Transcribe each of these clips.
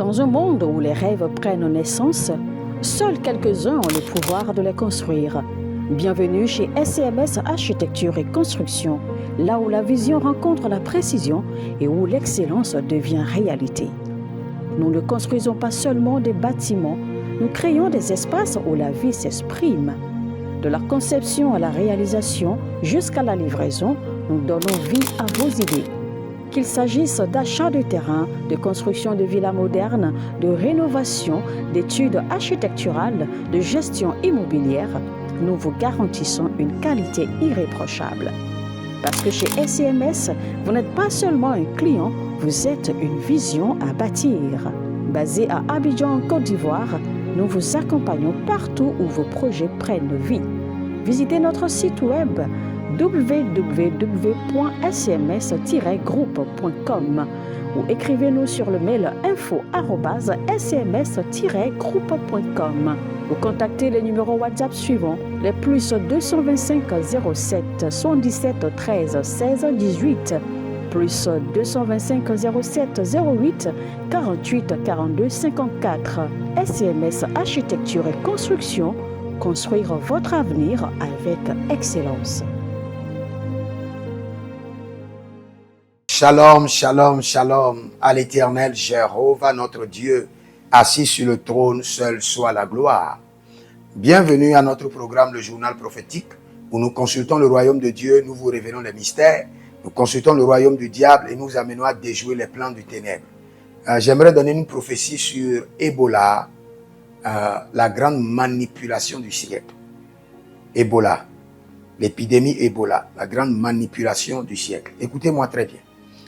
Dans un monde où les rêves prennent naissance, seuls quelques-uns ont le pouvoir de les construire. Bienvenue chez SCMS Architecture et Construction, là où la vision rencontre la précision et où l'excellence devient réalité. Nous ne construisons pas seulement des bâtiments, nous créons des espaces où la vie s'exprime. De la conception à la réalisation jusqu'à la livraison, nous donnons vie à vos idées. Qu'il s'agisse d'achat de terrain, de construction de villas modernes, de rénovation, d'études architecturales, de gestion immobilière, nous vous garantissons une qualité irréprochable. Parce que chez SCMS, vous n'êtes pas seulement un client, vous êtes une vision à bâtir. Basé à Abidjan, en Côte d'Ivoire, nous vous accompagnons partout où vos projets prennent vie. Visitez notre site web www.scms-groupe.com ou écrivez-nous sur le mail info@scms-groupe.com ou contactez les numéros WhatsApp suivants, les plus 225 07 77 13 16 18, plus 225 07 08 48 42 54. SCMS Architecture et Construction, construire votre avenir avec excellence. Shalom, shalom, shalom à l'Éternel Jéhovah, notre Dieu, assis sur le trône, seul soit la gloire. Bienvenue à notre programme, le journal prophétique, où nous consultons le royaume de Dieu, nous vous révélons les mystères, nous consultons le royaume du diable et nous amenons à déjouer les plans du ténèbre. J'aimerais donner une prophétie sur Ebola, la grande manipulation du siècle. Ebola, l'épidémie Ebola, la grande manipulation du siècle. Écoutez-moi très bien.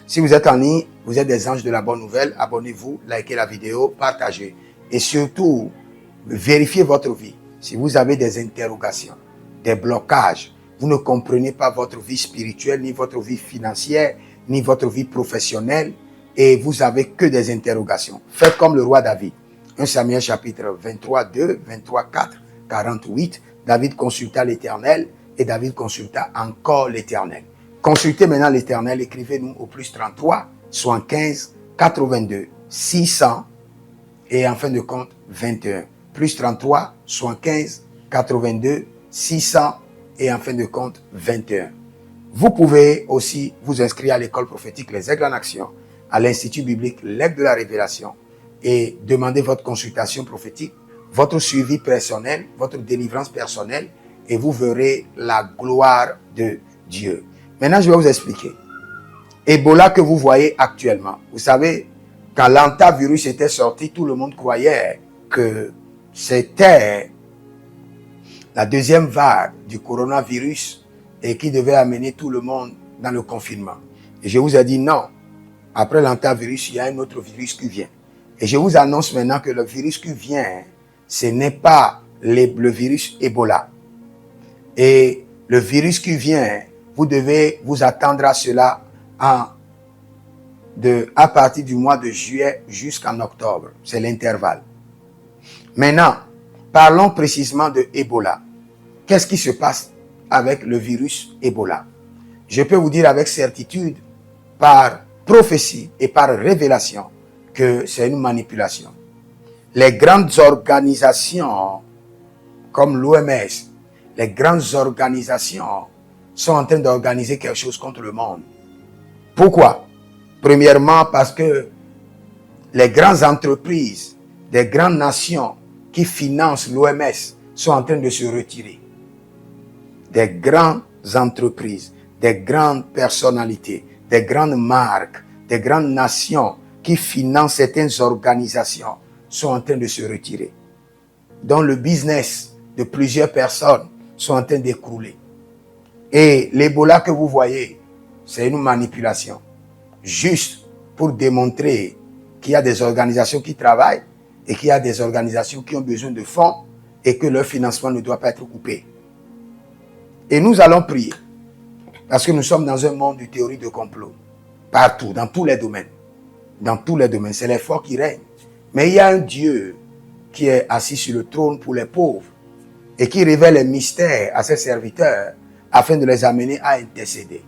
Si vous êtes en ligne, vous êtes des anges de la bonne nouvelle, abonnez-vous, likez la vidéo, partagez. Et surtout, vérifiez votre vie. Si vous avez des interrogations, des blocages, vous ne comprenez pas votre vie spirituelle, ni votre vie financière, ni votre vie professionnelle, et vous avez que des interrogations. Faites comme le roi David. 1 Samuel chapitre 23, 2, 23, 4, 48. David consulta l'Éternel et David consulta encore l'Éternel. Consultez maintenant l'Éternel, écrivez-nous au plus 33, 75, 82, 600 et en fin de compte 21. Plus 33, 75, 82, 600 et en fin de compte 21. Vous pouvez aussi vous inscrire à l'école prophétique Les Aigles en Action, à l'Institut biblique L'Aigle de la Révélation et demander votre consultation prophétique, votre suivi personnel, votre délivrance personnelle et vous verrez la gloire de Dieu. Maintenant, je vais vous expliquer. Ebola que vous voyez actuellement. Vous savez, quand l'antavirus était sorti, tout le monde croyait que c'était la deuxième vague du coronavirus et qui devait amener tout le monde dans le confinement. Et je vous ai dit non. Après l'antavirus, il y a un autre virus qui vient. Et je vous annonce maintenant que le virus qui vient, ce n'est pas le virus Ebola. Et le virus qui vient, vous devez vous attendre à cela à partir du mois de juillet jusqu'en octobre. C'est l'intervalle. Maintenant, parlons précisément de Ebola. Qu'est-ce qui se passe avec le virus Ebola? Je peux vous dire avec certitude, par prophétie et par révélation, que c'est une manipulation. Les grandes organisations comme l'OMS, les grandes organisations sont en train d'organiser quelque chose contre le monde. Pourquoi? Premièrement, parce que les grandes entreprises, des grandes nations qui financent l'OMS sont en train de se retirer. Des grandes entreprises, des grandes personnalités, des grandes marques, des grandes nations qui financent certaines organisations sont en train de se retirer. Donc le business de plusieurs personnes sont en train d'écrouler. Et l'Ebola que vous voyez, c'est une manipulation. Juste pour démontrer qu'il y a des organisations qui travaillent et qu'il y a des organisations qui ont besoin de fonds et que leur financement ne doit pas être coupé. Et nous allons prier. Parce que nous sommes dans un monde de théorie de complot. Partout, dans tous les domaines. Dans tous les domaines. C'est les forts qui règnent. Mais il y a un Dieu qui est assis sur le trône pour les pauvres et qui révèle les mystères à ses serviteurs afin de les amener à intercéder.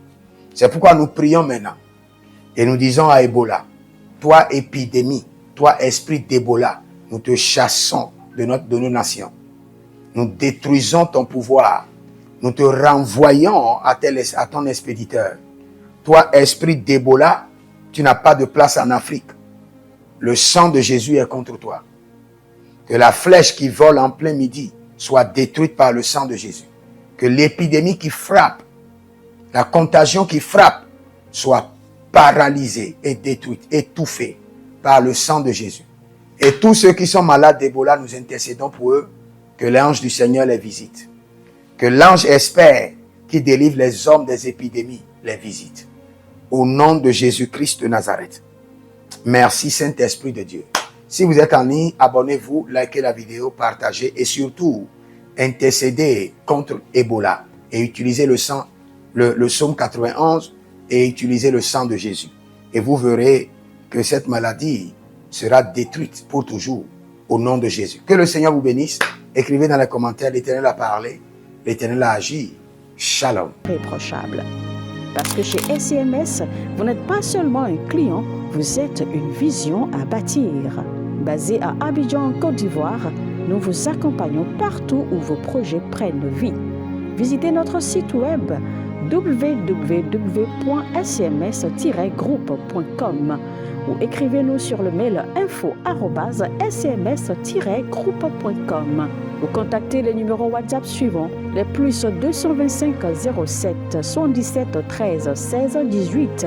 C'est pourquoi nous prions maintenant et nous disons à Ebola, toi épidémie, Toi, esprit d'Ebola, nous te chassons de nos nations. Nous détruisons ton pouvoir. Nous te renvoyons à ton expéditeur. Toi, esprit d'Ebola, tu n'as pas de place en Afrique. Le sang de Jésus est contre toi. Que la flèche qui vole en plein midi soit détruite par le sang de Jésus. Que l'épidémie qui frappe, la contagion qui frappe, soit paralysée et détruite, étouffée par le sang de Jésus. Et tous ceux qui sont malades d'Ebola, nous intercédons pour eux, que l'ange du Seigneur les visite. Que l'ange espère qui délivre les hommes des épidémies les visite. Au nom de Jésus-Christ de Nazareth. Merci Saint-Esprit de Dieu. Si vous êtes en ligne, abonnez-vous, likez la vidéo, partagez et surtout, intercédez contre Ebola et utilisez le psaume 91 et utilisez le sang de Jésus. Et vous verrez que cette maladie sera détruite pour toujours au nom de Jésus. Que le Seigneur vous bénisse. Écrivez dans les commentaires, l'Éternel a parlé, l'Éternel a agi. Shalom. Irréprochable. Parce que chez SCMS, vous n'êtes pas seulement un client, vous êtes une vision à bâtir. Basé à Abidjan, en Côte d'Ivoire, nous vous accompagnons partout où vos projets prennent vie. Visitez notre site web www.scms-groupe.com ou écrivez-nous sur le mail info@scms-groupe.com ou contactez les numéros WhatsApp suivants, les plus 225 07 77 13 16 18,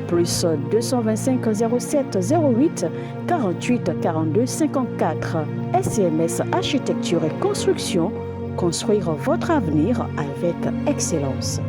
plus 225 07 08 48 42 54. SCMS Architecture et Construction, construire votre avenir avec excellence.